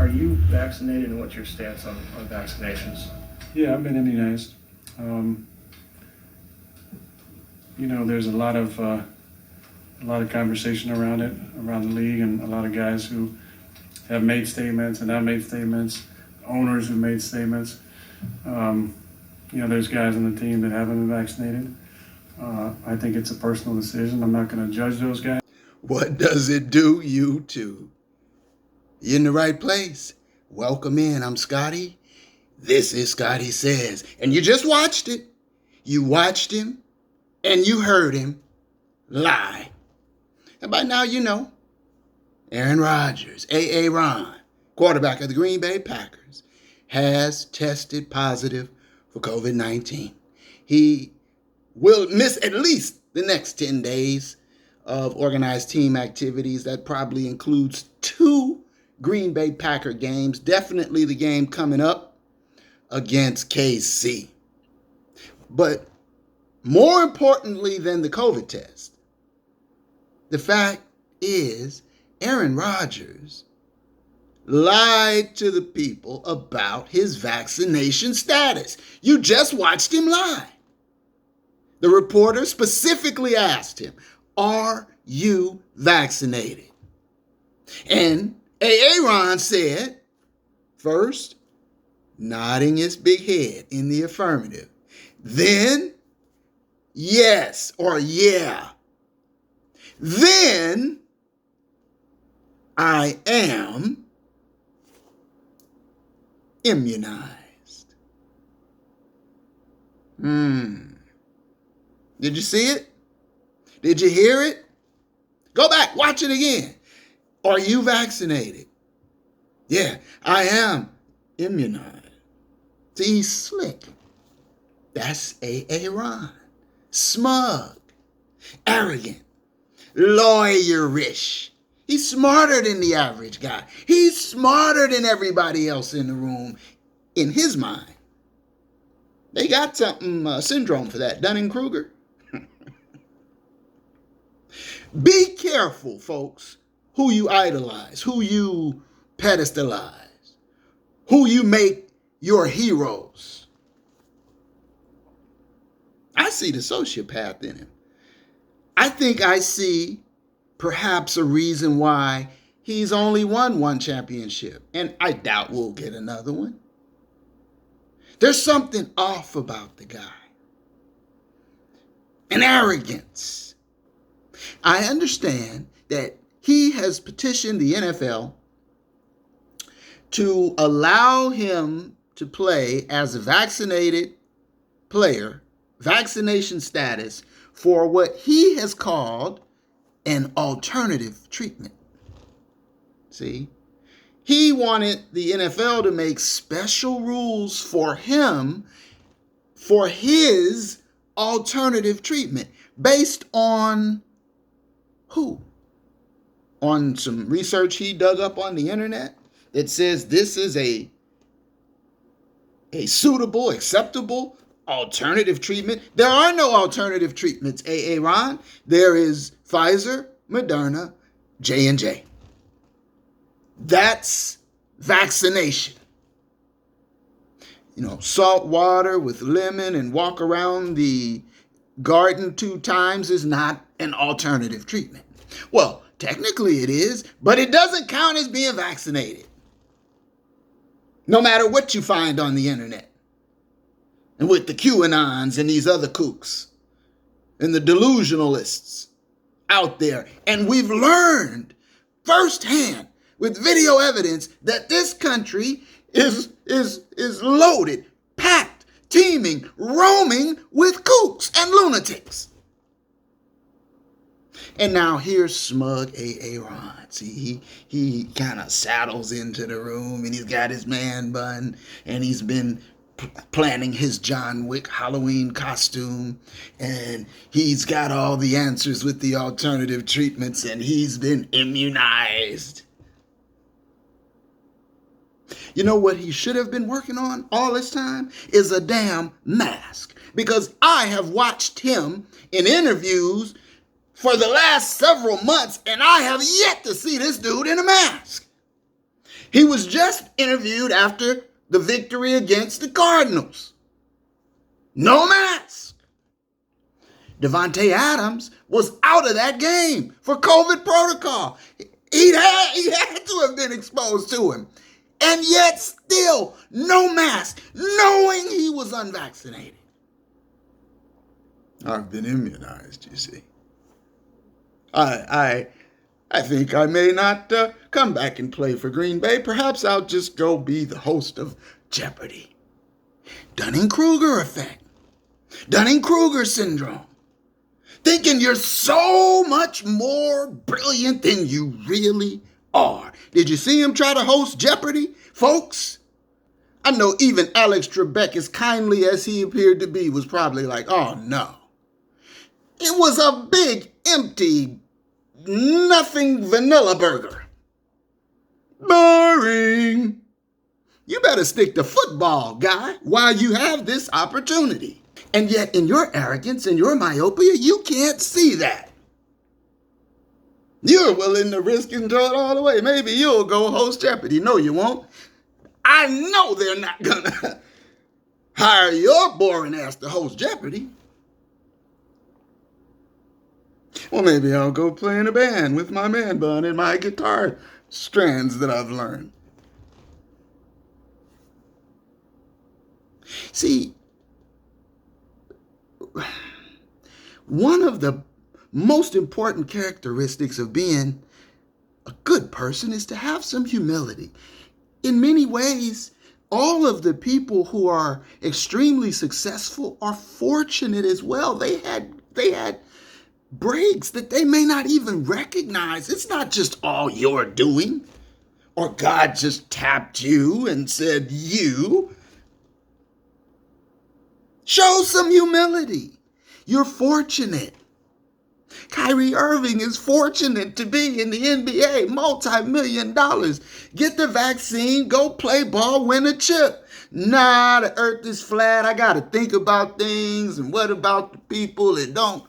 Are you vaccinated, and what's your stance on vaccinations? Yeah, I've been immunized. There's a lot of conversation around it, around the league, and a lot of guys who have made statements and have made statements, owners who made statements. There's guys on the team that haven't been vaccinated. I think it's a personal decision. I'm not going to judge those guys. What does it do, YouTube? You're in the right place. Welcome in. I'm Scotty. This is Scotty Says. And you just watched it. You watched him and you heard him lie. And by now you know Aaron Rodgers, Ron, quarterback of the Green Bay Packers, has tested positive for COVID-19. He will miss at least the next 10 days of organized team activities. That probably includes 2 Green Bay Packer games, definitely the game coming up against KC. But more importantly than the COVID test, the fact is Aaron Rodgers lied to the people about his vaccination status. You just watched him lie. The reporter specifically asked him, "Are you vaccinated?" And Aaron said, first, nodding his big head in the affirmative. Then, yes or yeah. Then, I am immunized. Did you see it? Did you hear it? Go back, watch it again. Are you vaccinated? Yeah, I am immunized. See, he's slick. That's Aaron. Smug. Arrogant. Lawyerish. He's smarter than the average guy. He's smarter than everybody else in the room, in his mind. They got something, syndrome for that, Dunning-Kruger. Be careful, folks, who you idolize, who you pedestalize, who you make your heroes. I see the sociopath in him. I think I see perhaps a reason why he's only won 1 championship, and I doubt we'll get another one. There's something off about the guy. An arrogance. I understand that he has petitioned the NFL to allow him to play as a vaccinated player, vaccination status, for what he has called an alternative treatment. See? He wanted the NFL to make special rules for him for his alternative treatment based on who? On some research he dug up on the internet that says this is a suitable, acceptable alternative treatment. There are no alternative treatments, Aaron. There is Pfizer, Moderna, J&J. That's vaccination. Salt water with lemon and walk around the garden 2 times is not an alternative treatment. Well, technically it is, but it doesn't count as being vaccinated. No matter what you find on the internet. And with the QAnons and these other kooks and the delusionalists out there. And we've learned firsthand with video evidence that this country is loaded, packed, teeming, roaming with kooks and lunatics. And now here's smug Aaron. See, he kind of saddles into the room and he's got his man bun and he's been planning his John Wick Halloween costume and he's got all the answers with the alternative treatments and he's been immunized. You know what he should have been working on all this time is a damn mask, because I have watched him in interviews for the last several months and I have yet to see this dude in a mask. He was just interviewed after the victory against the Cardinals. No mask. Davante Adams was out of that game for COVID protocol. He had to have been exposed to him. And yet still, no mask, knowing he was unvaccinated. I've been immunized, you see. I think I may not come back and play for Green Bay. Perhaps I'll just go be the host of Jeopardy. Dunning-Kruger effect. Dunning-Kruger syndrome. Thinking you're so much more brilliant than you really are. Did you see him try to host Jeopardy, folks? I know even Alex Trebek, as kindly as he appeared to be, was probably like, oh no. It was a big, empty, nothing vanilla burger. Boring. You better stick to football, guy, while you have this opportunity. And yet, in your arrogance and your myopia, you can't see that. You're willing to risk and throw it all away. Maybe you'll go host Jeopardy. No, you won't. I know they're not gonna hire your boring ass to host Jeopardy. Well, maybe I'll go play in a band with my man bun and my guitar strands that I've learned. See, one of the most important characteristics of being a good person is to have some humility. In many ways, all of the people who are extremely successful are fortunate as well. They had breaks that they may not even recognize. It's not just all your doing, or God just tapped you and said, you. Show some humility. You're fortunate. Kyrie Irving is fortunate to be in the NBA, multi-million dollars. Get the vaccine, go play ball, win a chip. Nah, the earth is flat. I got to think about things. And what about the people that don't?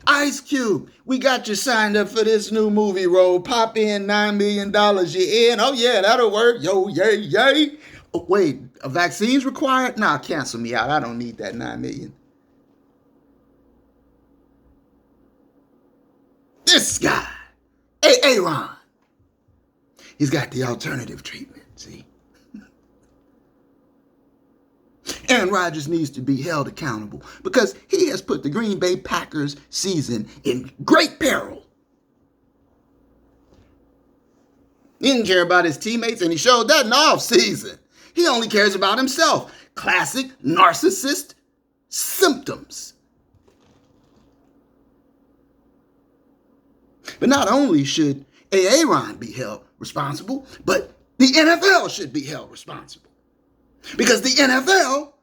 Ice Cube, we got you signed up for this new movie role. Pop in $9 million. You're in. Oh, yeah, that'll work. Yo, yay, yay. Oh, wait, a vaccine's required? Nah, cancel me out. I don't need that $9 million. This guy, Aaron, he's got the alternative treatment, see? Aaron Rodgers needs to be held accountable because he has put the Green Bay Packers season in great peril. He didn't care about his teammates, and he showed that in the offseason. He only cares about himself. Classic narcissist symptoms. But not only should Aaron be held responsible, but the NFL should be held responsible. Because the NFL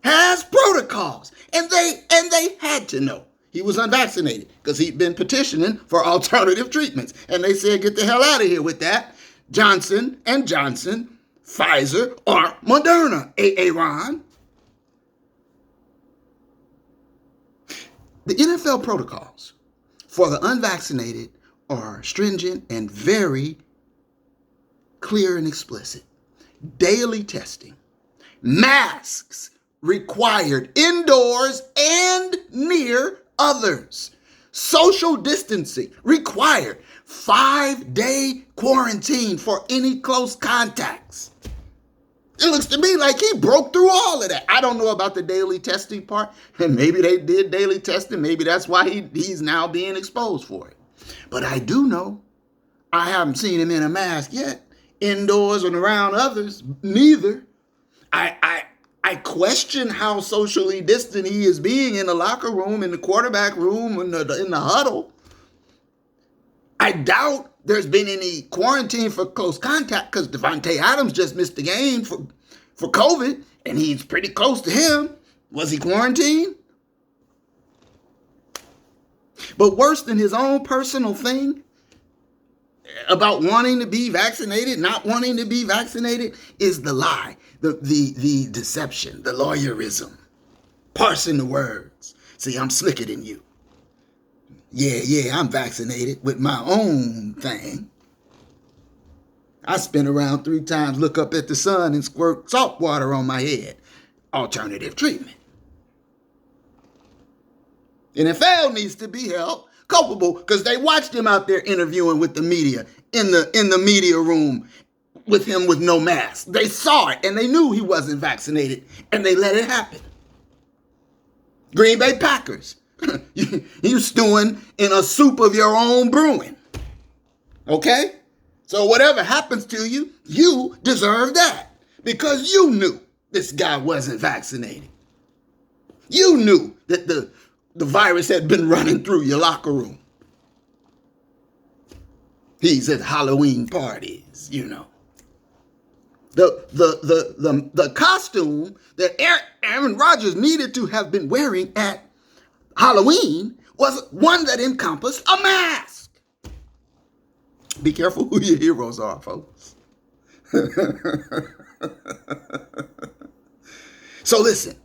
has protocols, and they had to know he was unvaccinated because he'd been petitioning for alternative treatments. And they said, get the hell out of here with that. Johnson & Johnson, Pfizer, or Moderna, Aaron. The NFL protocols for the unvaccinated are stringent and very clear and explicit. Daily testing, masks required indoors and near others, social distancing required, 5-day quarantine for any close contacts. It looks to me like he broke through all of that. I don't know about the daily testing part, and maybe they did daily testing. Maybe that's why he's now being exposed for it. But I do know I haven't seen him in a mask yet. Indoors and around others, neither. I question how socially distant he is being in the locker room, in the quarterback room, in the huddle. I doubt there's been any quarantine for close contact because Davante Adams just missed the game for COVID, and he's pretty close to him. Was he quarantined? But worse than his own personal thing about wanting to be vaccinated, not wanting to be vaccinated, is the lie, the deception, the lawyerism, parsing the words. See, I'm slicker than you. Yeah, I'm vaccinated with my own thing. I spin around 3 times, look up at the sun, and squirt salt water on my head. Alternative treatment. And if Al needs to be held culpable, because they watched him out there interviewing with the media in the media room with him with no mask. They saw it and they knew he wasn't vaccinated, and they let it happen. Green Bay Packers. You stewing in a soup of your own brewing. Okay? So whatever happens to you, you deserve that. Because you knew this guy wasn't vaccinated. You knew that the virus had been running through your locker room. He's at Halloween parties, you know. The costume that Aaron Rodgers needed to have been wearing at Halloween was one that encompassed a mask. Be careful who your heroes are, folks. So listen,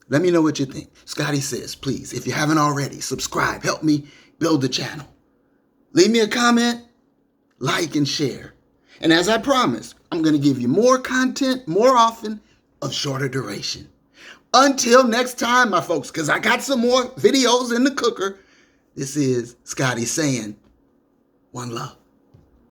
let me know what you think. Scotty says, please, if you haven't already, subscribe. Help me build the channel. Leave me a comment, like, and share. And as I promised, I'm going to give you more content more often of shorter duration. Until next time, my folks, because I got some more videos in the cooker. This is Scotty saying, one love.